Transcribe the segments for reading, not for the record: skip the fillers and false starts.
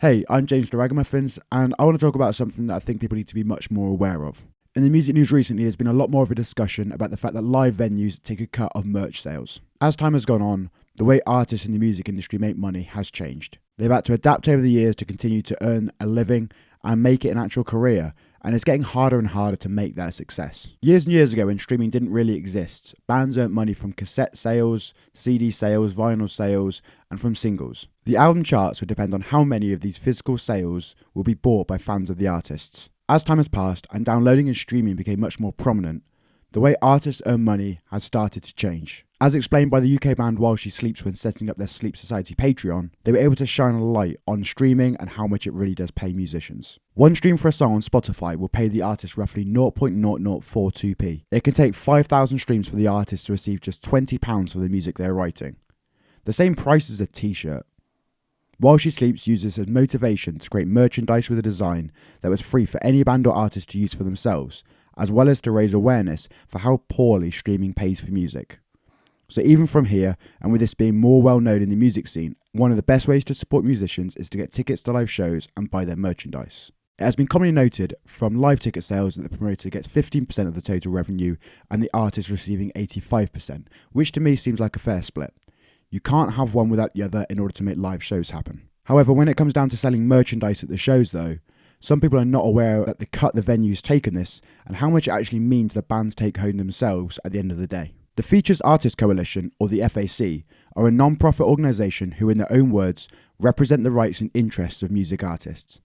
Hey, I'm James the RAGAMUFFINs, and I want to talk about something that I think people need to be much more aware of. In the music news recently, there's been a lot more of a discussion about the fact that live venues take a cut of merch sales. As time has gone on, the way artists in the music industry make money has changed. They've had to adapt over the years to continue to earn a living and make it an actual career, and it's getting harder and harder to make that a success. Years and years ago, when streaming didn't really exist, bands earned money from cassette sales, CD sales, vinyl sales, and from singles. The album charts would depend on how many of these physical sales will be bought by fans of the artists. As time has passed and downloading and streaming became much more prominent, the way artists earn money has started to change. As explained by the UK band While She Sleeps when setting up their Sleep Society Patreon, they were able to shine a light on streaming and how much it really does pay musicians. One stream for a song on Spotify will pay the artist roughly 0.0042p. It can take 5,000 streams for the artist to receive just £20 for the music they're writing. The same price as a t-shirt. While She Sleeps uses as motivation to create merchandise with a design that was free for any band or artist to use for themselves, as well as to raise awareness for how poorly streaming pays for music. So even from here, and with this being more well known in the music scene, one of the best ways to support musicians is to get tickets to live shows and buy their merchandise. It has been commonly noted from live ticket sales that the promoter gets 15% of the total revenue and the artist receiving 85%, which to me seems like a fair split. You can't have one without the other in order to make live shows happen. However, when it comes down to selling merchandise at the shows though, some people are not aware that the cut the venues take in this and how much it actually means the bands take home themselves at the end of the day. The Features Artists Coalition, or the FAC, are a non-profit organisation who, in their own words, represent the rights and interests of music artists.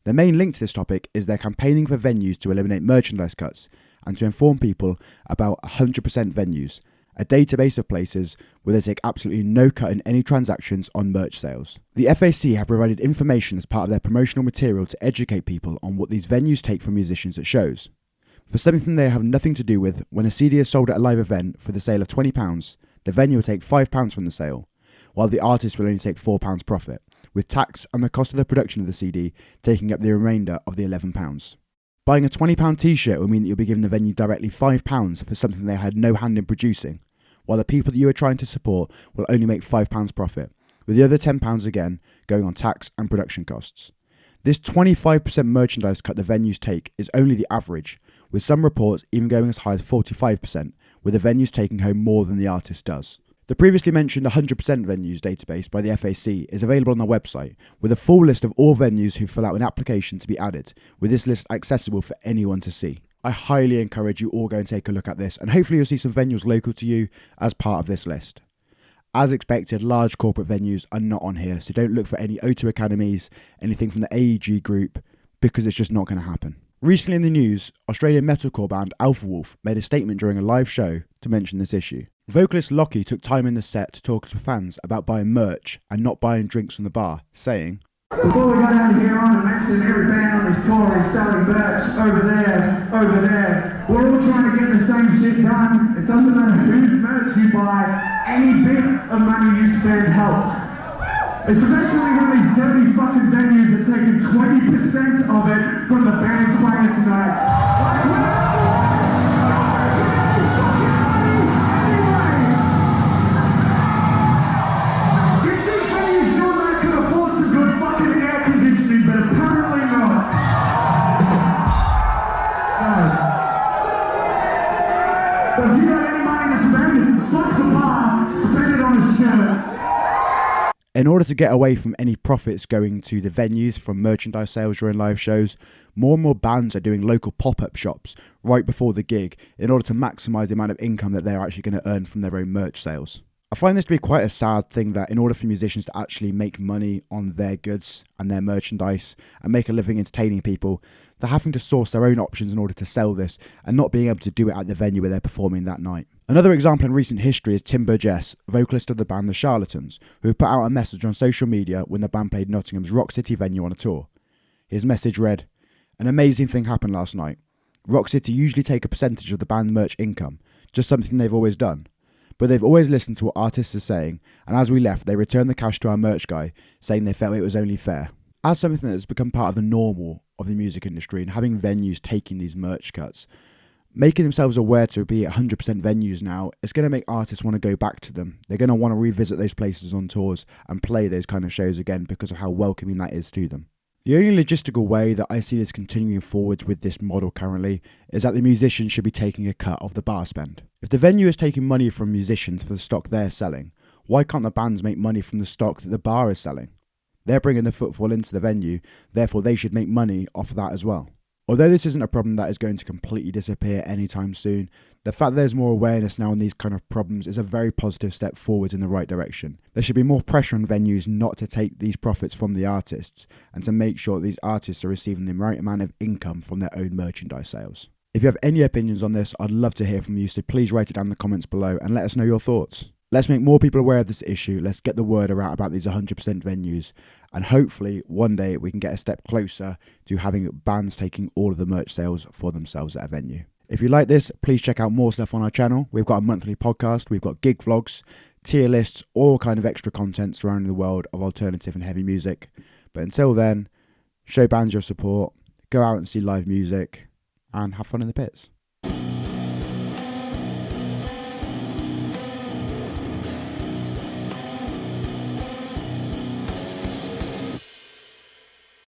Their main link to this topic is their campaigning for venues to eliminate merchandise cuts and to inform people about 100% venues, a database of places where they take absolutely no cut in any transactions on merch sales. The FAC have provided information as part of their promotional material to educate people on what these venues take from musicians at shows. For something they have nothing to do with, when a CD is sold at a live event for the sale of £20, the venue will take £5 from the sale, while the artist will only take £4 profit, with tax and the cost of the production of the CD taking up the remainder of the £11. Buying a £20 t-shirt will mean that you'll be giving the venue directly £5 for something they had no hand in producing, while the people that you are trying to support will only make £5 profit, with the other £10 again going on tax and production costs. This 25% merchandise cut the venues take is only the average, with some reports even going as high as 45%, with the venues taking home more than the artist does. The previously mentioned 100% venues database by the FAC is available on their website, with a full list of all venues who fill out an application to be added, with this list accessible for anyone to see. I highly encourage you all go and take a look at this, and hopefully you'll see some venues local to you as part of this list. As expected, large corporate venues are not on here, so don't look for any O2 Academies, anything from the AEG group, because it's just not going to happen. Recently in the news, Australian metalcore band alphawolf made a statement during a live show to mention this issue. Vocalist Lockie took time in the set to talk to fans about buying merch and not buying drinks from the bar, saying, "Before we go down here, I want to mention every band on this tour is selling merch over there, over there. We're all trying to get the same shit done. It doesn't matter whose merch you buy, any bit of money you spend helps. Especially when these dirty fucking venues are taking 20% of it from the bands playing tonight." But apparently not. So if you got any money to spend, fuck the bar, spend it on a shirt. In order to get away from any profits going to the venues from merchandise sales during live shows, more and more bands are doing local pop-up shops right before the gig in order to maximise the amount of income that they're actually going to earn from their own merch sales. I find this to be quite a sad thing that in order for musicians to actually make money on their goods and their merchandise and make a living entertaining people, they're having to source their own options in order to sell this and not being able to do it at the venue where they're performing that night. Another example in recent history is Tim Burgess, vocalist of the band The Charlatans, who put out a message on social media when the band played Nottingham's Rock City venue on a tour. His message read, "An amazing thing happened last night. Rock City usually take a percentage of the band merch income, just something they've always done. But they've always listened to what artists are saying, and as we left, they returned the cash to our merch guy, saying they felt it was only fair." As something that has become part of the normal of the music industry and having venues taking these merch cuts, Making themselves aware to be 100% venues now, it's going to make artists want to go back to them. They're going to want to revisit those places on tours and play those kind of shows again because of how welcoming that is to them. The only logistical way that I see this continuing forwards with this model currently is that the musicians should be taking a cut of the bar spend. If the venue is taking money from musicians for the stock they're selling, why can't the bands make money from the stock that the bar is selling? They're bringing the footfall into the venue, therefore they should make money off of that as well. Although this isn't a problem that is going to completely disappear anytime soon, the fact that there's more awareness now on these kind of problems is a very positive step forward in the right direction. There should be more pressure on venues not to take these profits from the artists and to make sure that these artists are receiving the right amount of income from their own merchandise sales. If you have any opinions on this, I'd love to hear from you, so please write it down in the comments below and let us know your thoughts. Let's make more people aware of this issue, let's get the word out about these 100% venues, and hopefully one day we can get a step closer to having bands taking all of the merch sales for themselves at a venue. If you like this, please check out more stuff on our channel. We've got a monthly podcast, we've got gig vlogs, tier lists, all kind of extra content surrounding the world of alternative and heavy music. But until then, show bands your support, go out and see live music, and have fun in the pits.